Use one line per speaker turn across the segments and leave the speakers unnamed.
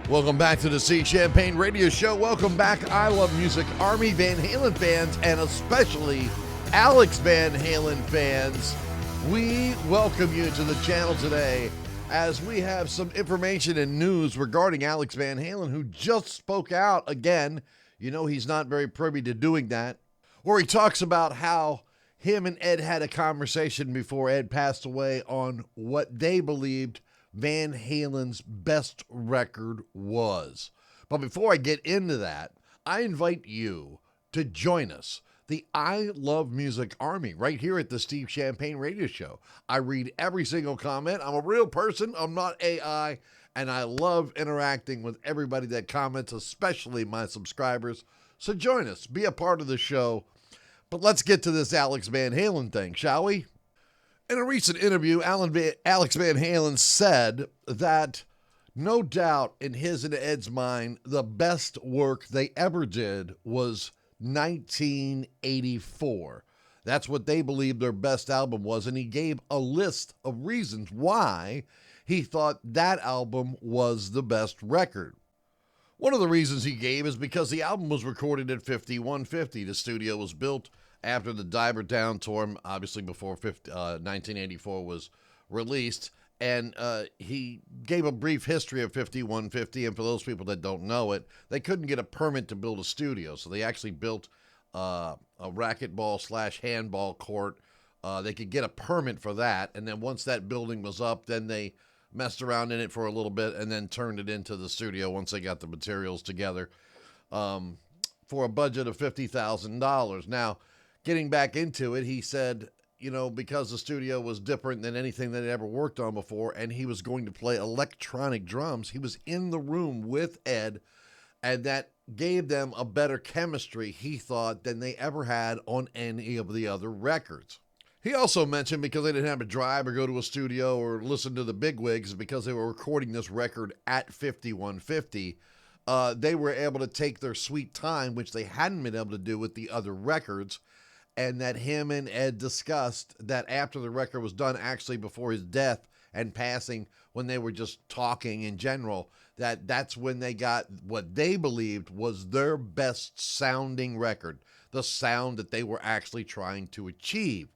Welcome back to the Sea Champagne Radio Show. Welcome back, I Love Music Army Van Halen fans, and especially Alex Van Halen fans. We welcome you to the channel today as we have some information and news regarding Alex Van Halen, who just spoke out again. You know he's not very privy to doing that. Where he talks about how him and Ed had a conversation before Ed passed away on what they believed Van Halen's best record was. But before I get into that, I invite you to join us, the I Love Music Army, right here at the Steve Champagne Radio Show. I read every single comment. I'm a real person. I'm not AI, and I love interacting with everybody that comments, especially my subscribers. So join us. Be a part of the show. But let's get to this Alex Van Halen thing, shall we? In a recent interview, Alex Van Halen said that no doubt in his and Ed's mind, the best work they ever did was 1984. That's what they believed their best album was, and he gave a list of reasons why he thought that album was the best record. One of the reasons he gave is because the album was recorded at 5150. The studio was built after the Diver Down tour, obviously before 1984 was released, and he gave a brief history of 5150, and for those people that don't know it, they couldn't get a permit to build a studio, so they actually built a racquetball/handball court. They could get a permit for that, and then once that building was up, then they messed around in it for a little bit and then turned it into the studio once they got the materials together for a budget of $50,000. Now, getting back into it, he said, you know, because the studio was different than anything that he'd ever worked on before, and he was going to play electronic drums, he was in the room with Ed, and that gave them a better chemistry, he thought, than they ever had on any of the other records. He also mentioned because they didn't have to drive or go to a studio or listen to the bigwigs, because they were recording this record at 5150, they were able to take their sweet time, which they hadn't been able to do with the other records, and that him and Ed discussed that after the record was done, actually before his death and passing, when they were just talking in general, that's when they got what they believed was their best sounding record, the sound that they were actually trying to achieve.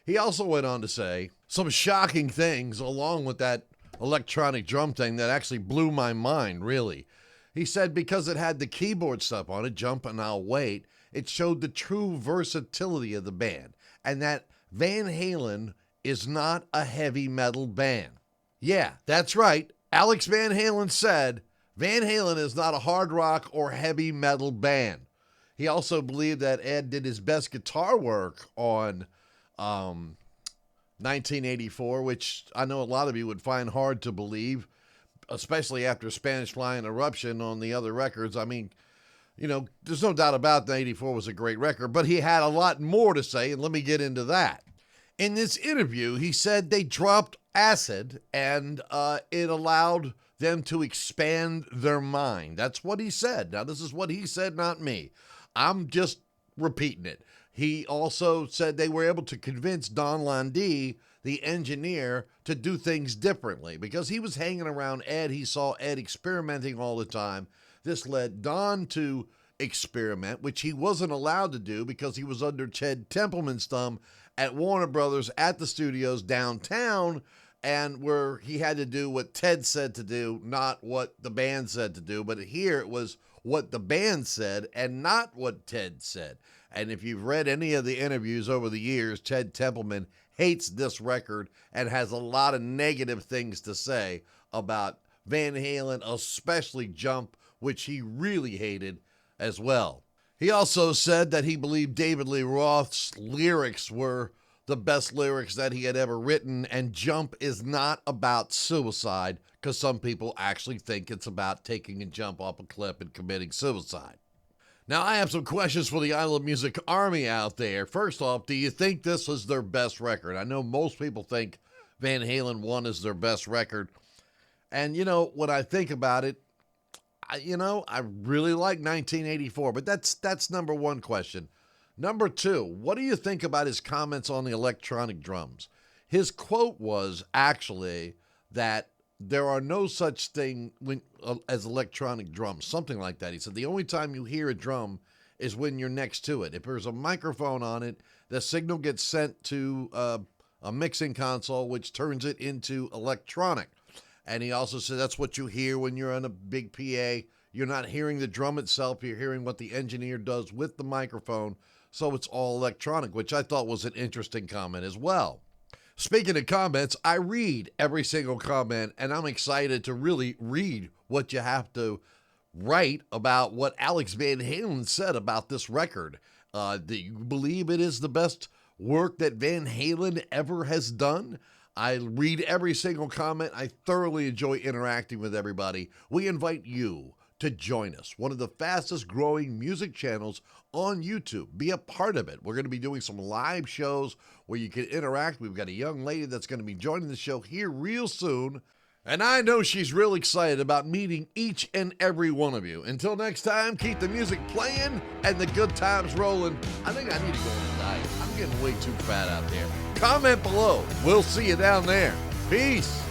He also went on to say some shocking things along with that electronic drum thing that actually blew my mind, really. He said because it had the keyboard stuff on it, Jump and I'll Wait, it showed the true versatility of the band, and that Van Halen is not a heavy metal band. Yeah, that's right. Alex Van Halen said Van Halen is not a hard rock or heavy metal band. He also believed that Ed did his best guitar work on 1984, which I know a lot of you would find hard to believe, especially after Spanish Flying Eruption on the other records. I mean, you know, there's no doubt about that 84 was a great record, but he had a lot more to say, and let me get into that. In this interview, he said they dropped acid, and it allowed them to expand their mind. That's what he said. Now, this is what he said, not me. I'm just repeating it. He also said they were able to convince Donn Landee, the engineer, to do things differently. Because he was hanging around Ed, he saw Ed experimenting all the time. This led Donn to experiment, which he wasn't allowed to do because he was under Ted Templeman's thumb at Warner Brothers at the studios downtown, and where he had to do what Ted said to do, not what the band said to do. But here it was what the band said and not what Ted said. And if you've read any of the interviews over the years, Ted Templeman hates this record and has a lot of negative things to say about Van Halen, especially Jump, which he really hated as well. He also said that he believed David Lee Roth's lyrics were the best lyrics that he had ever written, and Jump is not about suicide, because some people actually think it's about taking a jump off a cliff and committing suicide. Now, I have some questions for the I Love Music Army out there. First off, do you think this was their best record? I know most people think Van Halen 1 is their best record. And, you know, when I think about it, I really like 1984, but that's number one question. Number two, what do you think about his comments on the electronic drums? His quote was actually that there are no such thing as electronic drums, something like that. He said the only time you hear a drum is when you're next to it. If there's a microphone on it, the signal gets sent to a mixing console, which turns it into electronic. And he also said that's what you hear when you're on a big PA. You're not hearing the drum itself. You're hearing what the engineer does with the microphone. So it's all electronic, which I thought was an interesting comment as well. Speaking of comments, I read every single comment, and I'm excited to really read what you have to write about what Alex Van Halen said about this record. Do you believe it is the best work that Van Halen ever has done? I read every single comment. I thoroughly enjoy interacting with everybody. We invite you to join us, one of the fastest growing music channels on YouTube. Be a part of it. We're going to be doing some live shows where you can interact. We've got a young lady that's going to be joining the show here real soon, and I know she's real excited about meeting each and every one of you. Until next time, keep the music playing and the good times rolling. I think I need to go on a diet. I'm getting way too fat out there. Comment below. We'll see you down there. Peace.